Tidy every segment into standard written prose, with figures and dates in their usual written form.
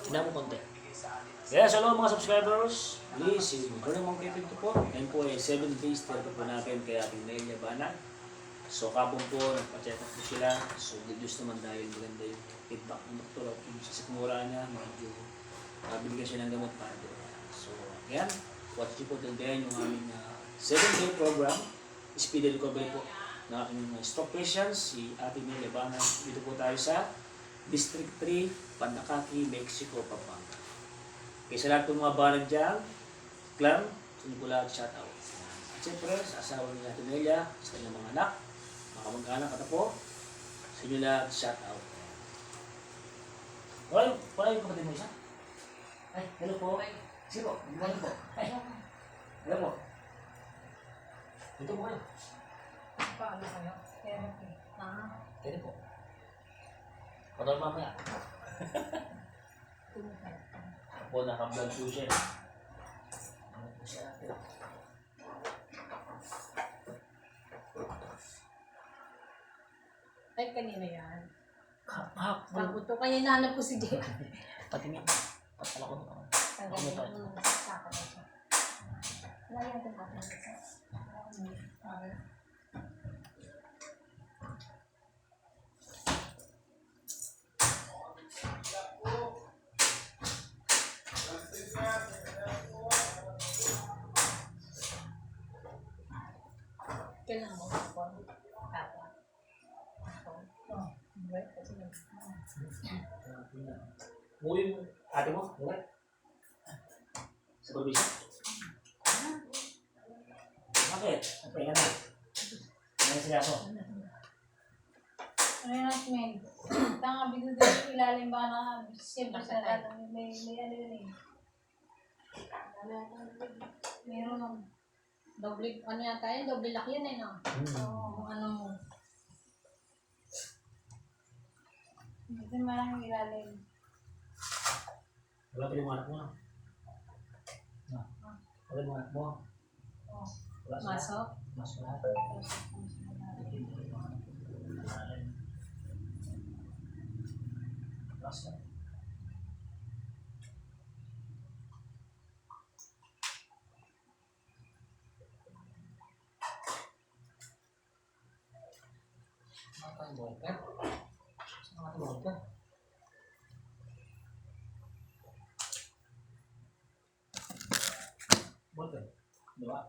Tignan mo konti. Kaya sa hello mga subscribers, please, Brother Mong Kevin to po. Ngayon po ay 7 days therapy po natin kay ating Nelia Bana. So kapon po, nagpa-check up po sila. So good news naman dahil maganda yung feedback ng doktor at yung sa sikmura niya, medyo binigyan siya ng gamot para doon. So yan, watch niyo po tindahan yung aming 7-day program, speedy recovery po ng aking stroke patients, si ating Nelia Bana. Dito po tayo sa District 3, Pandakaki, Mexico, Pampanga. Kaya sa lahat ng mga barang dyan, clan, sa inyo po lahat, shout out. At siyempre, sa asawa ni Ate Nelia, sa kanyang mga anak, mga kamag-anak at po, sa inyo lahat, shout out. Wala yung kapatid mo isa? Ay, hello po. Sino po? Hello po. Ay, hello po. Dito po kayo. Paano kayo? Therapy. Dito po. Patol mamaya. Ako naka-vlog po siya. Ano po siya? Ay, kanina yan. Kapag. Ito kaya nanap ko si Jay. Patingin. Patala ko naman. Ang ganyan yung saksakan na siya. Wala yan ito pa. Kailangan mo ako. Muli mo. Ate mo? Wala? Sa probinsya? Bakit? Ang pahinga na. Ano siya ako? Ano yung men? Tanga bigla dito ilalim ba na siyempre sa lahat may ano yun eh. Meron ng doble, ano yata yun? Doble laki yun eh no? Oo, ano mo. Hindi malang ilalim. Wala pa yung anak mo. Wala yung anak mo. Oh. Wala sila. Masok? Masok lahat. Masok. Apa yang bongkar? Sangat bongkar. Bongkar. Dua.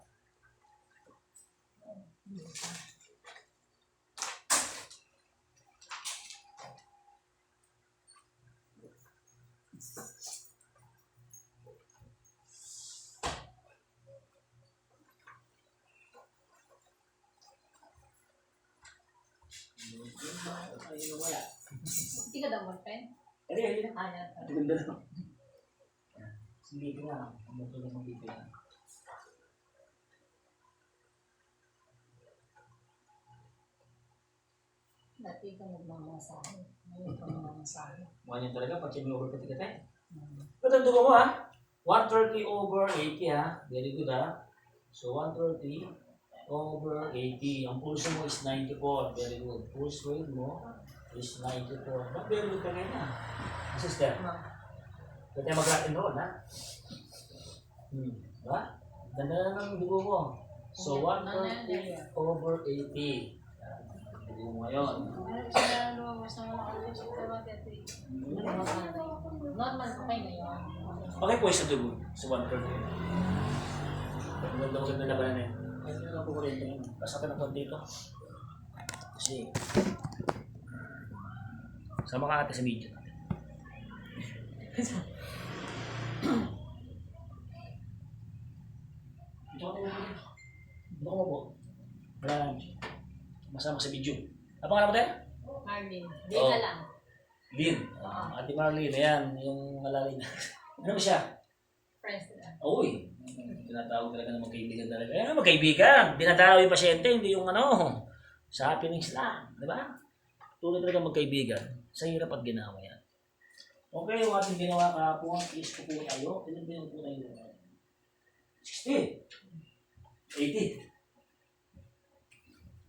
Ayun wala. Hindi ka daw mag-pen? Hindi na. Ayan. Ang ganda na. Sige ka nga. Ang ganda na mag-ipin na. Dati ka nagmamasahe. Ngayon ka nagmamasahe. Mukha niyan talaga pag sinulog ka tigate. Ito ang dugo mo ha. 130 over 80 ha. Very good ha. So 130 over 80. Ang pulse mo is 94. Very good. Pulse rate mo is 94. Ba't very good ka ngayon ha? Sister. Kaya tayo mag-latin roll ha. Diba? Ganda na ng dugo mo. So 130 over 80. Dugo mo ngayon. Siya lumabas na mga ulit sa normal ko kayo ngayon. Okay po sa dugo. So 130. Maganda na labanan na yun. Ay, hindi lang po ko rin ito yun. Pasakan ng konti ito. Kasi, sama ka ate sa video natin. Ito ka po. Ito ka po. Wala lang. Masama sa video. Ano pangalan mo tayo? Marlene. Di ka lang. Lynn. Ate Marlene. Ayan, yung malalay na. Ano ba siya? Friends na. Uy, tinatawag talaga ng magkaibigan talaga. Eh, magkaibigan. Dinadalaw yung pasyente, hindi yung ano, sa happenings lang. Di ba? Tulad talaga magkaibigan. Sa hirap at ginawa yan. Okay, yung ating ginawa kahapon, is po tayo. Ilan ba yung po tayo? 60. 80.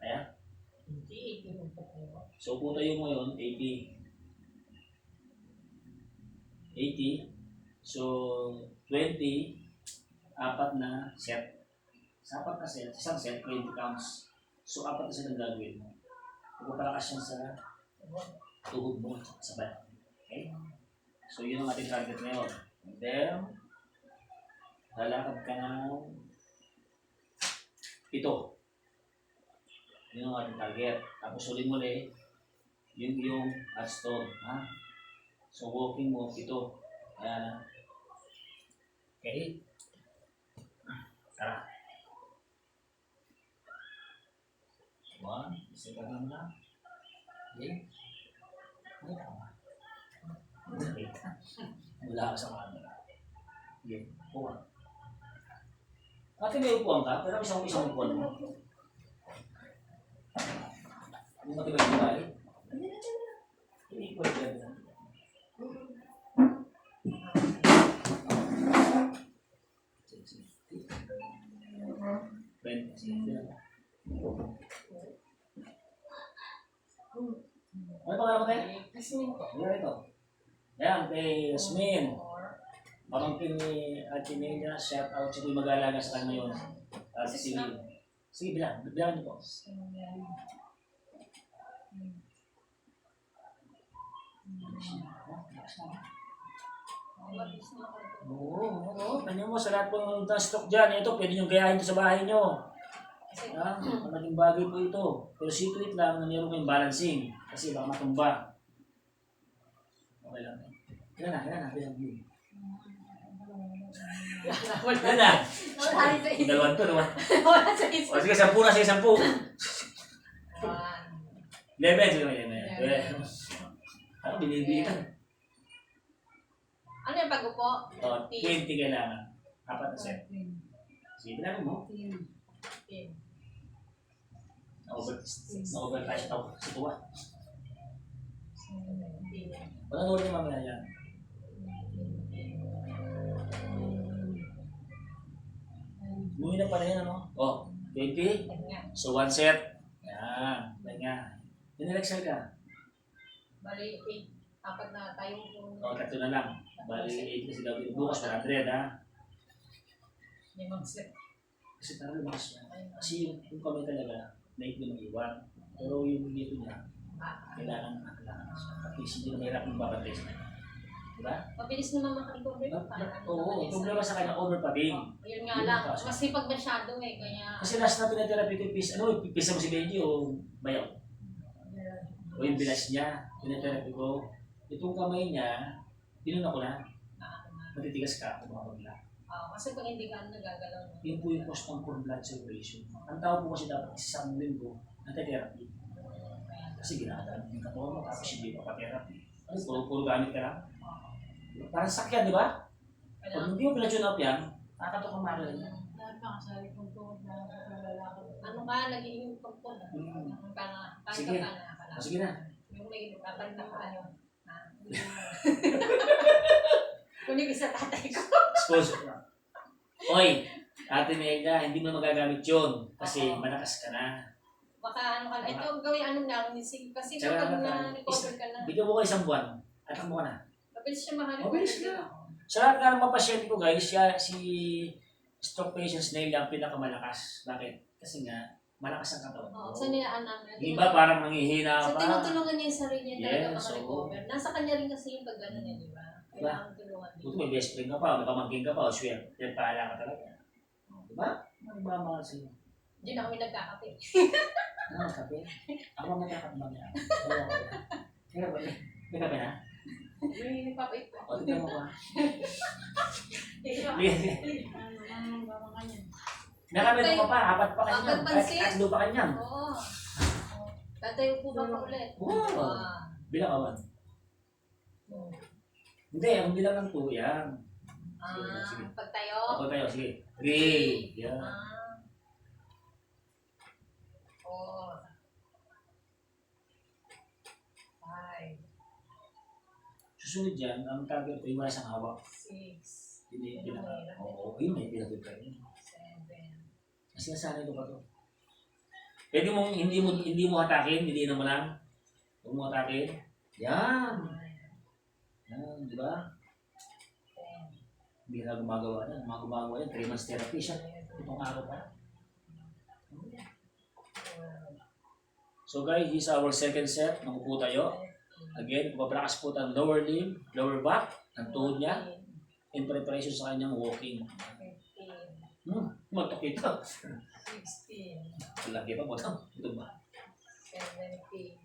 Ayan. Hindi, 80 mo pa kayo. So po tayo ngayon, 80. 80. So, 20, apat na set. Sa apat na set, isang set, 20 counts. So, apat na set ang gagawin mo. Pagpapalakas yan sa tuhod mo, sa back. Okay? So, yun ang ating target ngayon. And then, lalakad ka ng 7. Yun ang ating target. Tapos muli, yung headstone. Ha? So, walking mo, 7. Ayan na. Okay? Tara. 1, isa ka lang na. Okay? Ay, tama. Okay. Wala ka sa camera. Okay, upuan. Ate, may upuan ka? Pero isang upuan mo. Hindi mo tibay yung balik? Hindi ko rin. Ben, sige. Ano pangalan mo tayo? Yasmin po. Ano ito? Ayan, kay Yasmin. Pamangkin ni Ate Nelia, shout out siya yung mag-aalaga sa kanya yun. Si Civil. Sige, bilang niyo po. Oo. Kanya mo, sa lahat po ng stock dyan, ito, pwede nyo gayahin ito sa bahay nyo. Ha? Malaking bagay po ito. Pero secret lang na meron kayong balancing. Kasi baka matumba. Okay lang. Yan na, bilang yun. Yan na. Wala sa isip. Dalawan to, naman. Wala sa isip. O sige, 10 na, sige, 10. 11, sige, 11. Ano, binibitan. Ano yung pag-upo? O, 20 kailangan. 4 na set. Sige, bilangin mo. Na-overclash ako sa tuwa. Wala nuli yung mamaya yan. Bumili na pala yan, ano? O, 20. So, 1 set. Yan. Ganyan. Tinilexer ka. Bali, 4 na tayo. O, 3 na lang. Bali, 8 kasi daw. Bukas 100, ha? 5 set. Kasi parang lumakas yan. Kasi yung kami talaga, late na mag-iwan. Pero yung dito niya, kailangan siya. At least hindi na mahirap yung babantay sa kanya. Diba? Mabilis naman makarecover. Oo, problema sa kanya, overpadding. Yun nga lang. Kasi pag masyado kaya... Kasi last na pinatherapy ko yung pisa, pisa mo si Benji o bayaw? O yung bilas niya, pinatherapy ko. Itong kamay niya, pinuna ko na. Matitigas ka kung makapagla. Kasi pag hindi ka nagagalaw. Yun po yung cost ng poor blood circulation. Ang tao po kasi dapat isang linggo na therapy. Kasi ginagawa yung katawan mo, tapos hindi pa pa-therapy. Ano, puro gamit ka lang. Parang sakyan, di ba? Pag hindi mo pinatune up yan, kakatok ang mara niya. Ano ka, naging pagpun. Sige. Sige na. Yung may kapanta ka, ano. Kunig sa tatay ko. Sponsor na. Oy, Ate Nelia, hindi mo magagamit yun kasi malakas ka na. Baka ano ka, ito gawin anong lang, kasi Tsaka kapag na-recover ka na. Bigyan mo ko isang buwan. At mo ka na. Mabilis siya makarecover. Mabilis na. Sa lahat nga ng mga pasyente ko guys, si stroke patients Nelia ang pinakamalakas. Bakit? Kasi nga, malakas ang katawan. Oo, sa nilaan namin. Yung iba parang nanghihina So, pa. tinutulungan niya yung sarili niya talaga Yes, makarecover. Nasa kanya rin kasi yung pag-ano niya, di ba? Kailangan tulungan niya. Buto may best friend ka pa, may pamangkin ka pa, o swear. Yan pahala ka talaga. Diba? Magmamahal sa'yo. Diyan na kami nagkakape. Ano, kape? Ako magkakatbang niya. Kaya ba? May kape na? May nagpapait pa. O, tignan mo ba? Nakape mo ka pa, apat pa kanya. Apat pansit. Tatlo pa kanya. Oo. Tatayo po ka pa ulit. Wow. Bilang awan. Hindi, ang bilang ng 2 yan. Sige. Pagtayo. Ako tayo, sige. 3. Yan. 4. 5. Susunod dyan, ang target ko, yung wala isang hawak. 6. Hindi, oo, yun may pinagod ka rin. 7. Kasi nasanay ko pa to. Pwede mong hindi mo hatakin, hindi na mo lang. Huwag mo hatakin. Yan. Yan, di ba? Hindi na gumagawa yan. Mga gumagawa yan, 3 months therapy siya. Itong araw pa. So guys, this is our second set. Makupo tayo. Again, babrakas po ang lower limb, lower back, ang tuhod niya, in preparation sa kanyang walking. Magtok ito. 16, Lagi pa po ito. Ito ba? 17,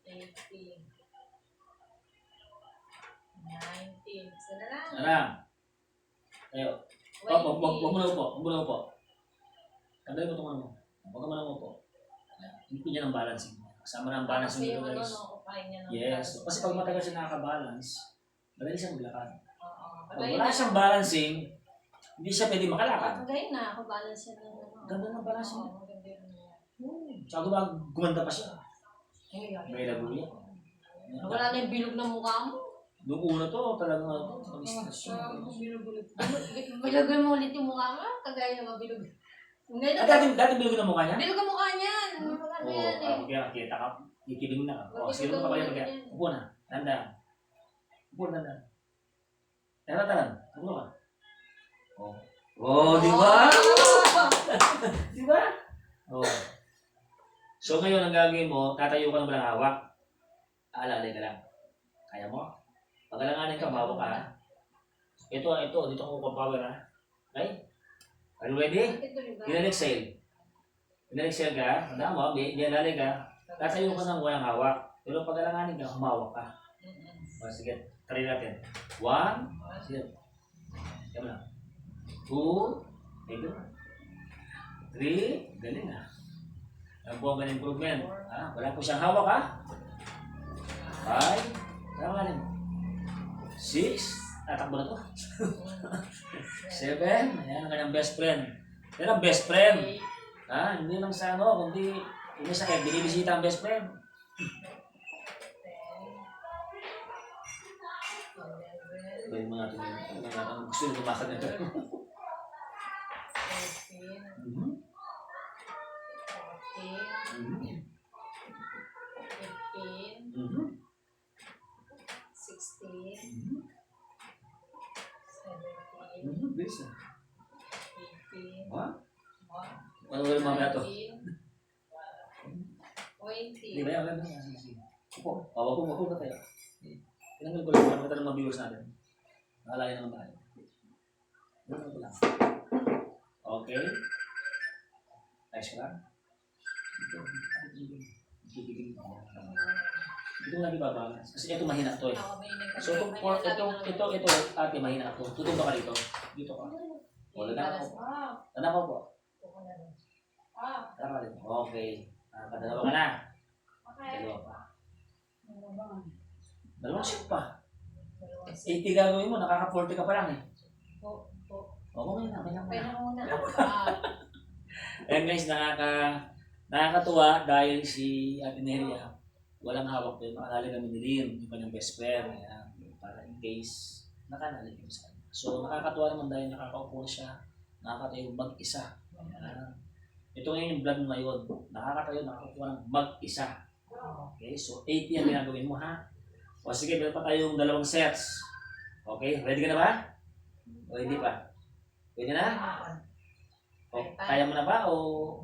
18, 19, isa na lang. Ano? Tayo. Wag mo na upo. Wag mo na upo. Tanggalin mo itong ano mo. Huwag ka mo na upo. Hindi niya ng balancing. Kasama na ang balancing Kasi nito guys. kukain niya ng Yes. Kasi pag matagal siya nakaka-balance, madali siyang maglakad. Oo. Pag wala siyang balancing, hindi siya pwede makalakad. Kagaya na, ako balance siya ng ano. Ganda ng balancing niya. Oo, maganda yun niya. Tsaka gumanda pa siya. May labuya. Wala na yung bilog ng mukha mo. Noong una to, talagang mag-stress siya. Bilogan mo ulit yung mukha mo, kagaya na mabilog. Ngayon, Dati bilog ng mukha niya? bilog ang mukha niyan. Ano yan eh. Kaya kita ka, ikiling na ka. Sige mo ka ba yan? Upo na. Tanda. Upo na. Tara. Upo ka. Oh, di ba? Di ba? Oh. So ngayon, ang gagawin mo, tatayo ka ng walang hawak. Aalalay ka lang. Kaya mo? Pag alanganin ka, bawa ka. Ito, dito ko power ha. Okay? Are you ready? Inhale-exhale. Inhale-exhale ka. Tanda mo, dialali ka. Tatayo ka ng walang hawak. Pero pag alanganin ka, humawak ka. Sige, try natin. 1, sige. Yan lang. 2, ito. 3, galing ha. Yan po ang ganang improvement. Wala po siyang hawak ha. 5, alanganin. 6, tatakbo na to. 7, ayan ang kanyang best friend. Yan ang best friend. Hindi lang sa ano, kundi may sakit, binibisita ang best friend. 11, Gawin mo natin yun. Gusto nyo tumakad nito. 13, 14, 15, 16, 17, Bilis na. 18, Ano gawin mamaya to? 19, 20. Hindi ba yan? Sige. Upo. Wag na tayo. Tinanggal ko lang para matanong mga viewers natin. Nakalayan naman tayo. Ganun ko lang. Okay. Nice ka lang. Ito lagi babalance. Kasi ito mahina to eh. So ito ate mahina to. Tutumba ka dito. Dito ka. O, dana ko po. Tara rin. Okay. Kadalawa ka na. Dalawa pa. Dalawang shift pa. 80 gagawin mo, nakaka-40 ka pa lang eh. Okay na. Ayan guys, nakakatuwa dahil si Ate Nelia walang hawak din. Makalala kami ni Lynn, yung kanyang best friend. Ayan, para in case nakanalig kami sa kanya. So nakakatuwa naman dahil nakakaupo siya, nakakatayo mag-isa. Ayan. Ito ngayon yung vlog mo ngayon. Nakakaupo ng mag-isa. Okay, so 80 ang ginagawin mo ha. O sige, meron pa tayong 2 sets. Okay, ready ka na ba? O hindi pa? Pwede na? O, kaya mo na ba? O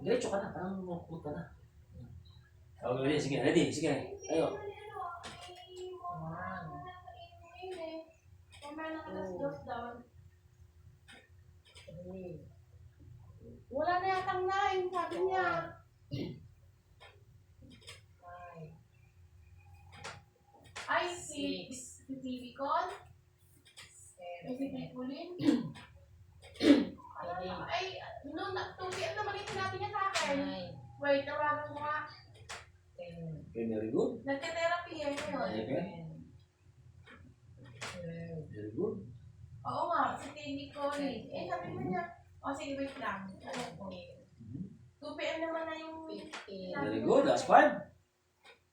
diretso ka na. Parang mukut ka na. Okay, sige, ready. Sige, tayo. 1, 2, 3, Wala na yatang nain, sabi niya. 5, Ay, si TV call? Ay, si 7, Pikulin? 8, Ay, no, 2 PM naman yung sinabi niya sa akin. 9, Wait, tawagan ko nga. 10, Okay, very good. Nagka-therapy eh ngayon. Okay. 12, Very good. Oo nga, si TV call eh. Eh, sabi mo niya, sige, wait lang. 13, 2 PM naman na yung... 15, Very good. Last 5.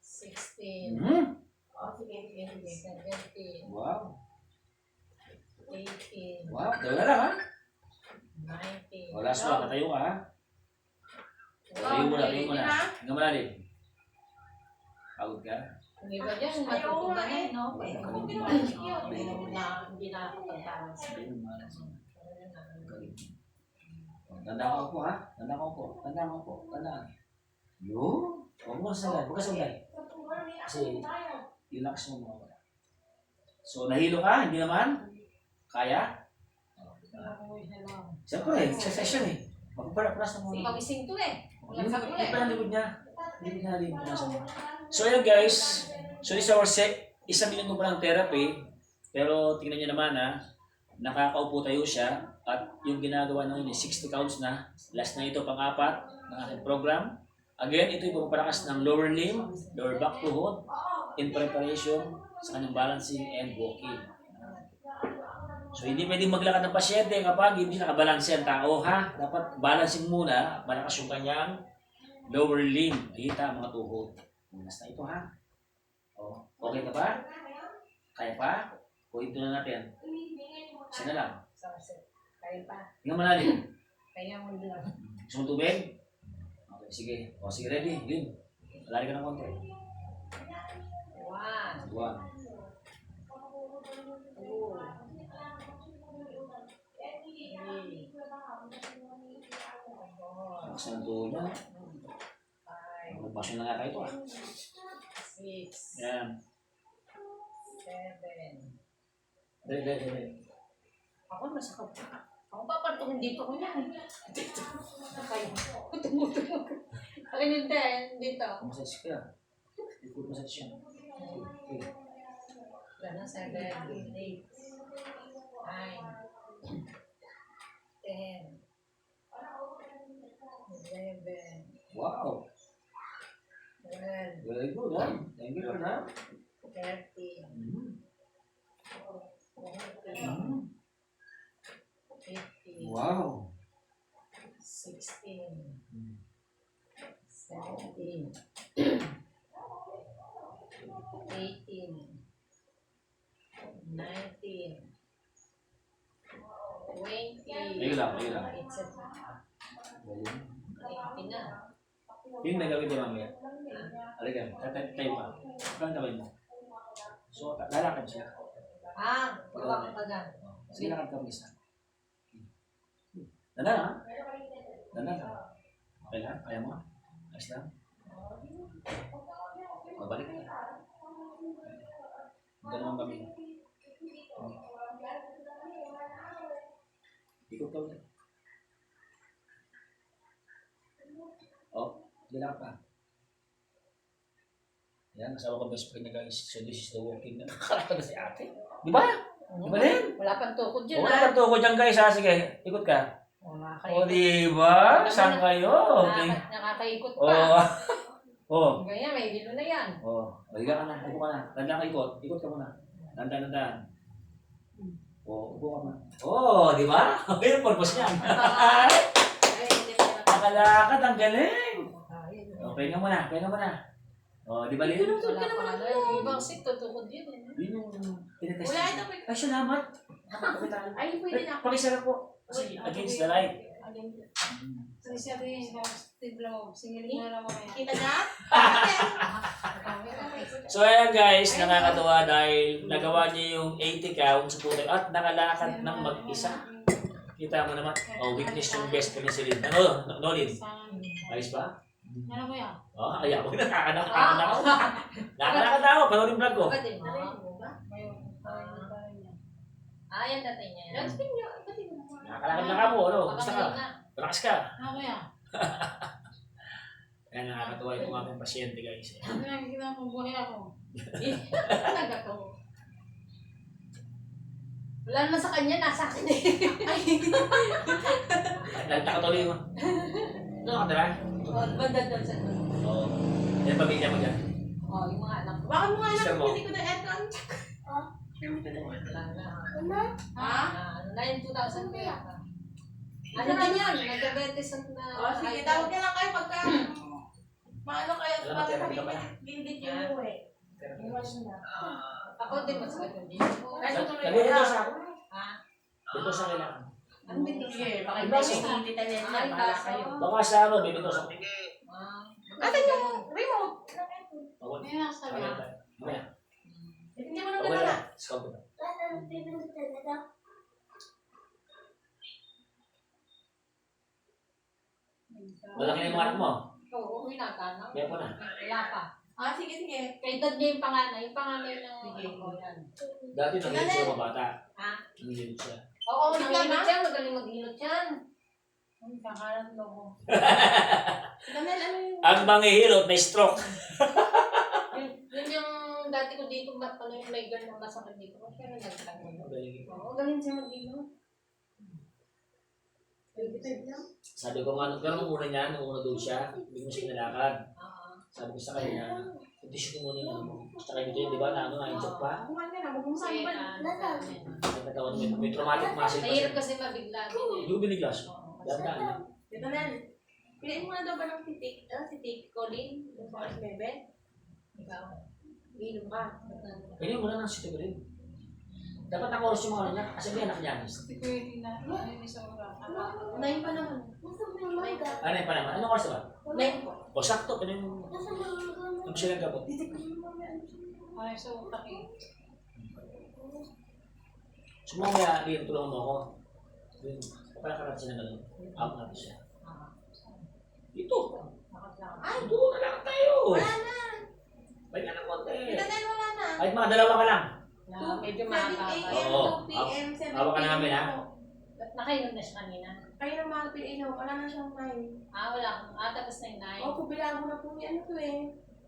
16, Sige. 17, Wow. 18, Wow. Dalawa lang ha. 19, O, last 1. Natayo ka ha. Tayo muna. Hanggang malalim. Pagod ka. Yung iba dyan, matutunan na no? Hindi nakakapag-balance. Tanda ko po ha. Tanda ko po. Yun. Huwag mo sasalan. Huwag ka sasalan. Kasi yung lakas mo mawawala. So, nahilo ka? Hindi naman? Kaya? Siyempre, sa session eh. Magpaparas na muna. Pagising to eh. Hindi pa ang likod niya. Hindi na rin. So, yun guys. So, this is our isang minuto pa lang therapy. Pero, tingnan niyo naman ha. Nakakaupo tayo siya. At yung ginagawa namin is 60 counts na. Last na ito, pang-apat ng ating program. Again, ito yung pagpapalakas ng lower limb, lower back to hood, in preparation sa kanyang balancing and walking. So, hindi pwedeng maglakad ng pasyente kapag hindi nakabalanse ang tao, ha? Dapat balancing muna, malakas yung kanyang lower limb. Kita mga tuhod. Last na ito, ha? O, okay ka ba? Kaya pa? O, ito na natin. Isa na lang. Kaya pa. Hinga malalim. Kaya mo lang. Gusto mo tubig? Okay, sige. O, sige, ready. Yun. Lari ka ng konti. 1, 1. 2, 3, Lakas na ng tuhod niya. 5, Magbasyon na nga tayo ito, ha? 6, Yan. 7. Dali. Ako masakap. Ako papatungin dito ko yan. Dito. Kaya. Tumutulog. Akin hindi. Dito. Massage ka. Ikot massage yan. Okay. Gana 7, 8, 9, 10, 11, Wow. 12, Very good, ha? Thank you, Lord, ha? 13, Mm. 14, 15, Wow. 16, Mm. 17, 18, 19, 20, Ayun lang. It's a 20 na. Yung nagawin ko mamaya. Halika, tayo pa. Kang gawin mo. So, lalakad siya. Wala ka taga. Sige, lakad ka mag-isa. Danda, ha? Danda ka. Okay lang? Kaya mo? Ayos lang? Mabalik ka. Ito naman kami. Ikot ka ulit. Lalakad pa. Yan, kasama ko best friend niya guys. So this is the walking na nakakalakad na si ate. Di ba? Di ba din? Wala pang tukod dyan, Wala ka to ko dyan guys ha. Sige, ikot ka. Wala O di ba? Saan kayo? Okay. Nakakaikot O. pa. O. Ganyan, may dilo na yan. O. Higa ka na. Upo ka na. Tanda ka ikot. Ikot ka muna. Tanda. O, upo ka muna. O, di ba? Okay yung purpose niyan. Nakalakad, ang galing. Okay nga muna. O, di ba Lin? Wala pa ano. Yung ibang seat, tutukod yun. Yun yung tinetest. Wala ito. Ay, salamat. Ay, pwede na. Pakisarap po. Kasi against the light. Kasi sabi, tiblo, singilin na lang ako. Kita na? So ayan guys, nakakatuwa dahil nagawa niya yung 80 counts sa puto at nakalakad ng mag-isa. Kita mo naman, weakness yung best friend ni Celine. Ano, Nolin? Ayos ba? Ano ko yan? Ayaw mo, nakakalakad ako. Nakakalakad ako, panoorin vlog ko. Pwede. Yan dati niya. Nakakalakad na ka mo, ano? Gusto ka? Relax ka. Ano ko yan? Kaya nakakatuwa itong aking pasyente guys. Ano lang, ginawa mo buhay ako. Nagkakaw. Wala naman sa kanya, nasa akin eh. Nakatuloy mo. Ano nakatira? Banda doon sa doon. Oo. Yan pamilya mo dyan. Yung mga anak ko. Bakit mo alam Sister mo? hindi ko na aircon? Wala na. Ha? Ano na yung 2,000 kaya ka? Ano din yan? Nag-diabetes na... Sige, tawag ka lang kayo pagka... Maano kayo? Alam mo, therapy ka pa na. Gindit yung uwi. Ako din masakit yung dito. Ano tuloy Lagay dito na? sa Ha? dito sa kailangan. Ano dito? Sige, baka hindi yung tita niya Ay, bahala kayo. Baka sa ano, dito sa Asan yung remote? bawal. May nasa Bawal tayo. Mamaya. Hindi mo na Okay ganun na. Scout na. Malaki na yung mga anak mo. Oo, hinaka. Kaya po na. Wala pa. Ah, sige, sige. Kay dad niya yung panganay. Yung panganay ng Sige. yan. Dati nangilit siya mga bata. Ha? Nangilit siya. Oo, Wait lang, nanginot ha? yan. Magaling mag-inot yan. Ang kakalat mo. Daniel, ano yung... Ang manghihilot, may stroke. Yun yung dati ko dito, ano yung may girl na masakit dito. Kaya nagtagod. Magaling. Oo, galing siya mag-inot. Sabi ko nga, pero nung una niya, nung una doon siya, hindi mo siya kinalakad. Oo. Sabi ko sa kanya, condition mo muna yung ano mo. Tsaka dito yun, di ba, na ano, na-inject pa. Kumain ka na, magkumsan Kasi, ba? May katawan, may traumatic muscle mahirap kasi. kasi mabigla. Hindi ko biniglas. Oo. Dami-dami. Daniel, piliin mo na daw ba ng si Tik Colin? Yung Forest Bebe? Ikaw. Ilong ka. Pwede mo na ng sito rin. Dapat naka-oras yung mga ano niya, kasi may anak niya. Unahin pa naman. Ano yung pa naman? Anong oras ba? Unahin po. O sakto, pwede yung siya ng gabot. Ay, so, taki. Sumamaya, din, tulungan mo ako. Din, kapala ka natin siya ng gano'n. Out natin siya. Dito. Ay, Doon na lang tayo. wala na. Balik ka ng konti. Daniel, wala na. Kahit mga dalawa ka lang. Medyo 7 mahaba. a.m. Oo. 2 p.m. 7 Hawak ka namin, ha? Nakainom na siya kanina. Kayo na mga piliin, wala na siyang time. Wala. Tapos na yung nine. Opo, bilang mo na po niya ano to eh.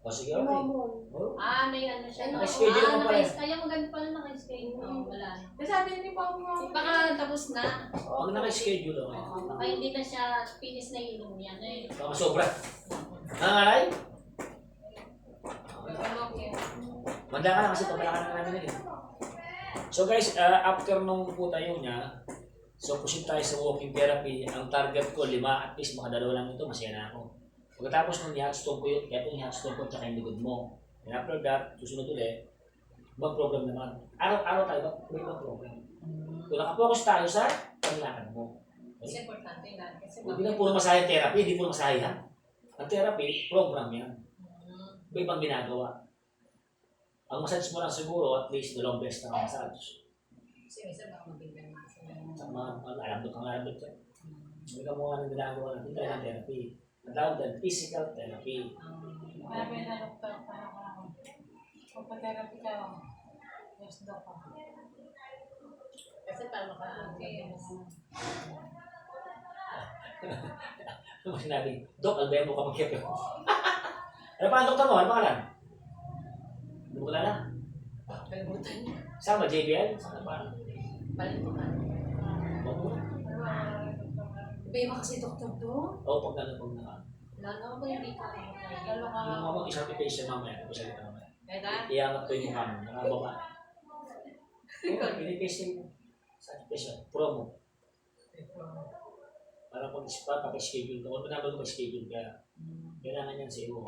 O sige, Yung okay. hormone. Oh. May ano siya. Naka-schedule mo pala. Kaya maganda pala naka-schedule. Oo, wala. Kasi sabi niya, hindi pa ako mga... Baka tapos na. Pag naka-schedule, okay. Baka hindi na siya finish na yung inom niya. Baka sobra. Nangalay? Okay. Manda ka na kasi pabalakan na namin eh. So guys, after nung po tayo niya, so pusin tayo sa walking therapy. Ang target ko, 5, at least mga 2 lang ito, masaya na ako. Pagkatapos nung i-hatstone ko yun, kaya itong i-hatstone ko tsaka yung likod mo. And after that, susunod ulit, ibang program naman. Araw-araw tayo, may ibang program. Kung nakapokus tayo sa panglakad mo. Kasi importante yan. Kasi Hindi na puro masahe therapy, hindi puro masahe yan. Ang therapy, program yan. May ibang ginagawa. Ang massage mo lang siguro, at least 2 beses na massage. Kasi isa baka mabigyan natin. Sa mga alambot ang alambot yan. Hindi ka mukha ng ginagawa natin tayo ng therapy. Ang tawag din, physical therapy. Marami na doktor para kung pa-therapy ka, yes, doktor. Kasi para maka-okay. Ano mo sinabi? Dok, albayan mo ka mag-kepe. Ano pa ang doktor mo? Ano pangalan? Hindi mo kilala? Kalimutan niya. Saan ba? JBL? Saan ba? Balimutan. Huwag mo na. Iba kasi doktor doon. Oo, pag na. Lalo ko hindi ka. Lalo ka. Yung mga isang patient mamaya, kung salita mamaya. Kaya Iangat ko yung mukha mo, nakababa. Oo, pinipacing mo. Sa patient, promo. Para pag-schedule ka, kung naman mag-schedule ka, kailangan yan sa iyo.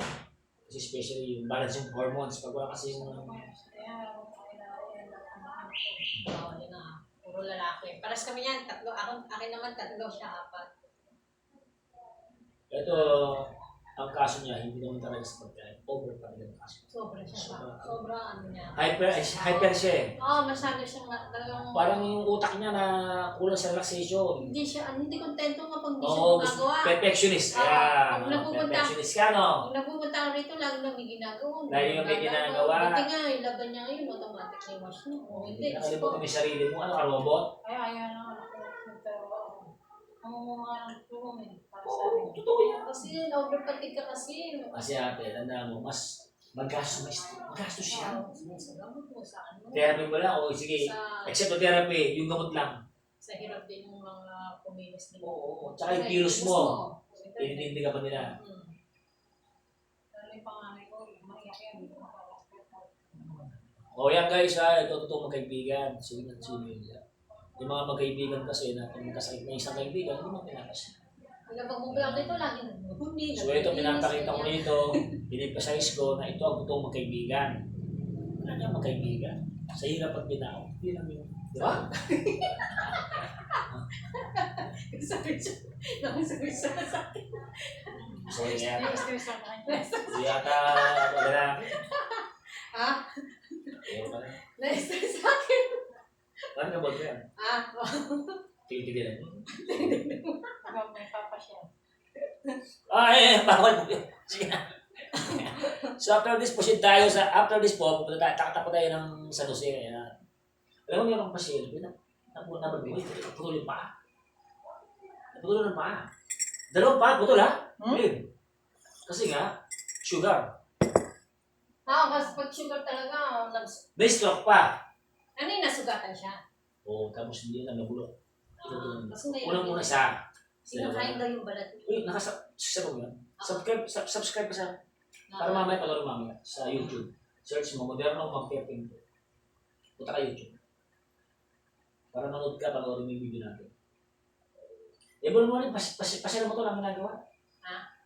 Kasi especially yung balance yung hormones, pag wala kasi yung yun na. Puro lalaki. Paras kami yan. Tatlo. Akin naman 3, siya 4. ito, ang kaso niya, hindi naman talaga sa pagkain. Over pa rin ang kaso. Sobra siya. Sobra ano niya. Hyper siya eh. Masyado siyang talagang... Parang yung utak niya na kulang sa relaxation. Hindi siya, hindi kontento nga pag hindi siya Oo, gumagawa. perfectionist. Oo, Kaya, pag napupunta- perfectionist ka, no? Pag napupunta ako rito, lagi lang may ginagawa. Lagi lang may ginagawa. Buti nga, ilaban niya ngayon, automatic na yung wash niya. O hindi, Nakalimutan mo yung sarili mo. Ano ka, robot? Kaya ayaw na ako nagtaro. Ang mga tulong eh, para sa Oo, akin. totoo yan. Kasi na-overfatigue ka kasi. Kasi ate, tanda mo, mas magastos siya. Salamat po sa ano. Therapy mo lang, o sige, Sa, except for therapy, yung gamot lang. sa hirap din ng mga kumilos din. Oo, tsaka yung kilos mo, tinitindi ka pa nila. Lalo yung panganay ko, maiyak yan. Hindi ko makalaspetal. O yan guys, ito totoong magkaibigan. Sino at sino yun. Yung mga magkaibigan kasi na kung magkasakit na isang kaibigan, hindi mo pinakas. Hanggang pag bumulak dito, lagi nagbubundi. So ito, pinapakita ko rito, in-emphasize ko na ito ang totoong magkaibigan. Wala niya magkaibigan. Sa hirap at binaw. Hindi lang yun. Di ba? Sabi siya, nakusabi siya sa akin. So yata, Stress ako. yata, wala. Ha? Ayaw ka na. Na-stress sa akin. Parang kabot ka yan. Tigil-tigilan mo. Habang may papa siya. Bawal. Sige na. So after this, proceed tayo sa, after this po, takbo tayo ng San Jose. Alam mo, mayroong pasyente, naputol yung paa. Naputol ng paa. Dalawang paa, putol ha? Kasi nga, sugar. Kasi pag sugar talaga, May stroke pa. ano yung nasugatan siya? Oo, tapos hindi na nabulok. Kasi may Unang-una sa... sinakain daw yung balat. Uy, nakasubscribe mo yan? Subscribe ka sa... Para mamaya, pag mamaya, sa YouTube. Search mo, Moderno Magkeping. Punta ka YouTube. Para manood ka, panoorin mo yung video natin. Ebon mo rin, pasira mo ito lang ginagawa.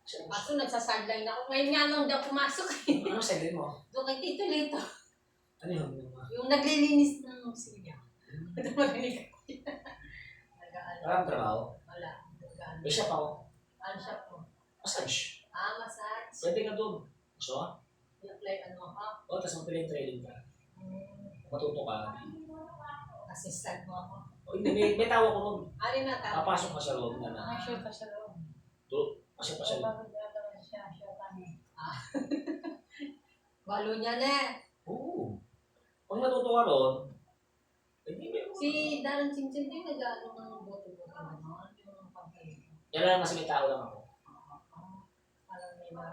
Kaso nagsasadline ako. Ngayon nga nung daw pumasok eh. Ano sa mo? Doon kay Tito Lito. Ano yun? Yung naglilinis ng silya. Ito marinig ako. Parang trabaho. Wala. May shop ako. Ano siya po? Massage. Massage. Pwede ka doon. Gusto ka? Apply ano ka? Oo, tapos magpiling training ka. Matuto ka. Assistant mo ako. O hindi, may tawa ko nun. Ano na tawag? Papasok ka sa loob na na. Sure pa siya doon. Pasok ka sa loob. Bakit gagawin siya? Sure pa niya. Balo niya na. Oo. Pag natuto ka ron, hindi may Si Darren Chinchin din nag-ano ng boto-boto naman. Yung pagkain. yan lang kasi may tao lang ako. Parang may mga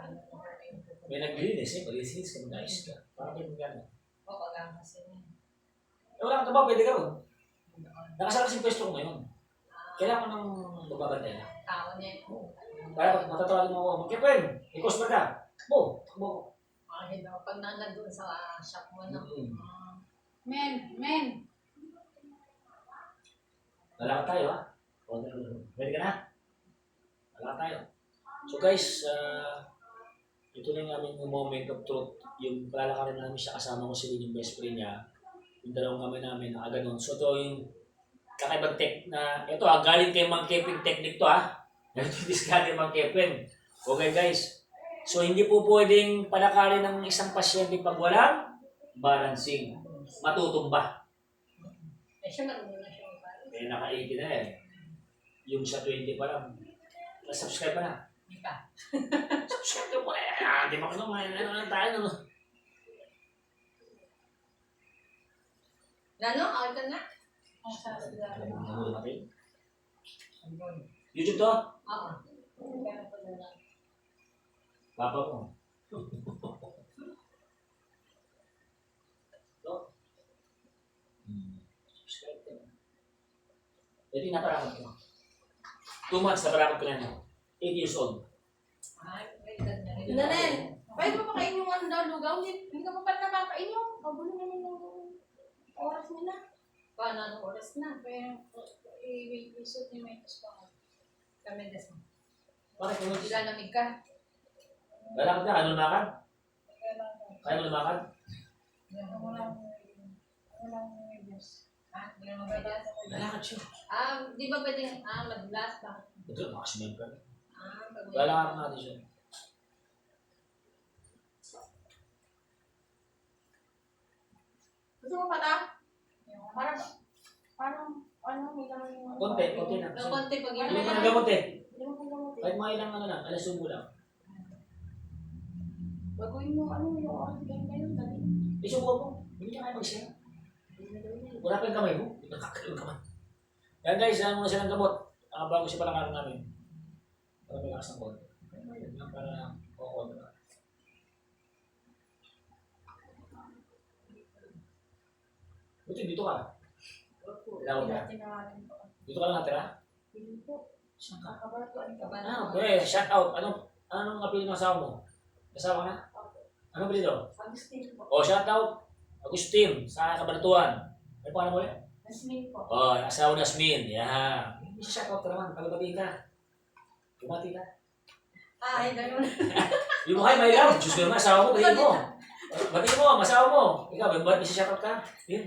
May naglilinis eh, maglilinis ka, mag-ayos ka. Parang may gano'n. o pag kasi niya. Wala kang trabaho, pwede ka ron. Nakasala kasi pwesto ko ngayon. Kailangan ko ng magbabantay na. Tao niya. Kaya pag matatawagin mo ako, mag-kepeng, i-customer ka. Takbo, takbo ko. Pag nandun sa shop mo, no? Men! Lalakad tayo ha. Ready ka na? Lalakad tayo. So guys, ito na yung aming moment of truth. Yung palalakarin namin siya kasama ko si yung best friend niya. Yung dalawang kamay namin na aganon. So ito yung kakaibang na, ito galing kay Mang Keping technique to Ito yung discard kay Mang Keping. Okay guys. So hindi po pwedeng palakarin ng isang pasyente pag walang balancing. Matutumba. Siya marunong na siya mag-balo. Naka-80 na Yung sa 20 pa lang. Subscribe pa na. Hindi ka. Subscribe ka po Di ba ano tayo no? Lano, awal ka na? Ang sarap sila. YouTube to? Oo. Kaya pa na. Papa ko. Subscribe ka na. Ito yung naparakot ko. 2 months naparakot ko na yan. 8 years old. Ay, may edad na rin. Nanen! Pwede mo pakain yung ano daw, lugaw? Hindi ka pa pala nakakain yung kabulo naman ng oras nila. Paano anong oras na? Kaya i-isot niyo may tos pa. Kami des mo. Bakit mo? Ilalamig ka. Lalakad na, ano lumakad? Kaya mo lumakad? Ako lang may Diyos. Hindi na magbigas. Lalakad siya. Di ba pwedeng, mag-blast ba? Ito, makasimen ka. Pag Lalakad natin siya. Gusto mo pa ta? Parang, may naman yung... Konti na. Konti pag Hindi mo nagamot eh. Hindi mo pang Kahit mga ilang lang, alas 1 lang. Baguhin mo, yung oras ganyan, dali. Isubo mo. Hindi ka kaya mag-share. Wala pa yung kamay mo. Hindi nakakalo yung kamay. Yan guys, yan muna siya ng gamot. Bago siya palakaran namin. Para may lakas ng konti. Yan para kukontra. Buti dito ka. Ilaw ka. Dito ka lang natira? Hindi po. Saan ka? Kabaratuan ka ba? Okay. Shout out. Anong apelido ng asawa mo? Asawa ka na? Anong apelido? Agustin po. Oh, shout out. Agustin, sa Kabanatuan. Ano pa mo ulit? Nasmin po. Oh, asawa na Asmin. Yan. Hindi siya shout out ka naman. Pagbabatiin ka. Bumati ka. Ay, ganun. Yung mukha may love. Diyos ko naman, asawa mo, batiin mo. Batiin mo, asawa mo. Ikaw, may shout out ka. Yun.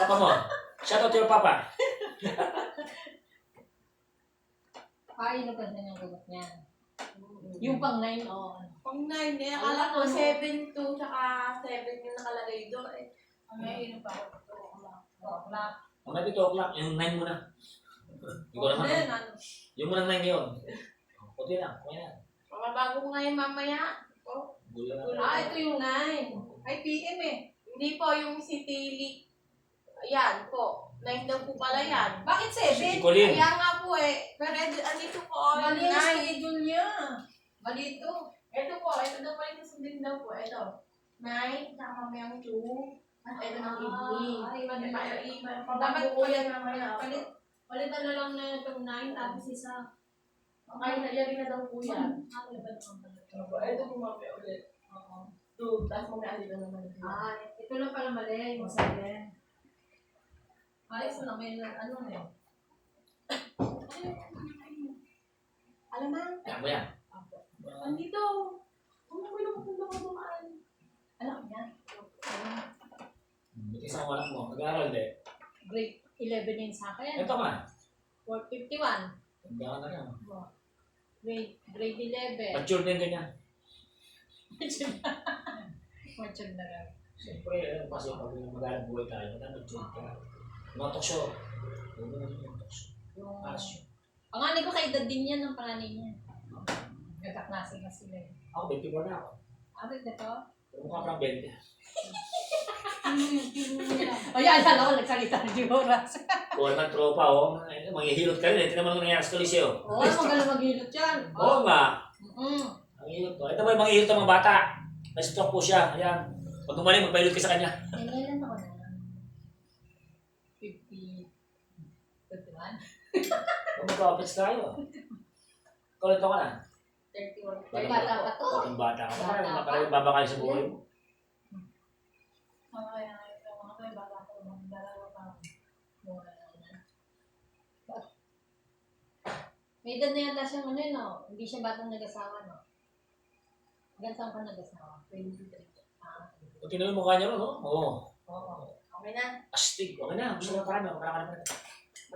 Papa mo. Shout out to your papa. Ay, naganda niyang gamot niya. Yung pang 9, oh. Pang 9 eh. Akala ko 7-2 tsaka 7 yung nakalagay doon eh. May pa ako. Mamaya 2 o'clock, yung 9 muna. Ikaw naman. Then, ano? Yung muna 9 ngayon. Kunti lang, okay na. Mababago ko ngayon mamaya. Oh. Gula na. Ah, ito yung 9. Ay, PM eh. Hindi po, yung si Tili. Ayan po. 9 daw po pala yan. Bakit Si 7? Colin. Ayan nga po eh. Pero andito po, Mali ang 9. schedule niya. Mali ito. Ito po, ito daw pala yung susundin daw po. Ito. 9, tsaka mamayang 2. At ito ng evening. Dapat po yan mamaya. Palitan na lang na itong 9 tapos isa. Okay, nagyari na daw po yan. Ito po mamaya ulit. 2, tapos mamaya dito naman. Ito lang pala mali, yung 7. Ayos na lang, may ano na yun. Alam mo? Ayan mo yan. Andito. Ano ko yung pupunta ko dumaan? Alam niya. Buti sa anak mo. Nag-aaral din. Grade 11 yun sa akin. Ito ka na. 451. Tanda ka na yan. Grade 11. Mature din ganyan. Mature na lang. Siyempre, kasi pag mag-aaral buhay tayo, mature ka. Mga tokso. Huwag mo natin yung tokso. Yung... Asyo. Panganay ko kay edad din yan ng panganay niya. Nagkaklase na sila eh. Ako, 24 na ako. Abit na to? Pero mukha parang 20. O yan, alam ko, nagsalita ng oras. Kuha naman tropa, oh. Manghihilot ka rin. Ito naman ang nangyari sa Coliseo. Oo, magalang maghilot yan. Oo nga. Mm-mm. Manghihilot to. Ito mo yung manghihilot ng mga bata. May stroke po siya. Ayan. Pag gumaling, magpahilot ka sa kanya. Kailan ako na? 50... 51? Kung magka-office tayo. Ikaw ito ka na. 31. May bata pa to. Batang bata ka. Bata pa. Parang babakay sa buhay mo. May edad na yata siya ano yun, no? Hindi siya batang nag-asawa, no? Gantang pa nag-asawa. 23. Kung tinan mo yung mukha niya ron, no? Oo. Oo. Okay na. Astig. Okay na. Gusto mo parang. Parang ka naman.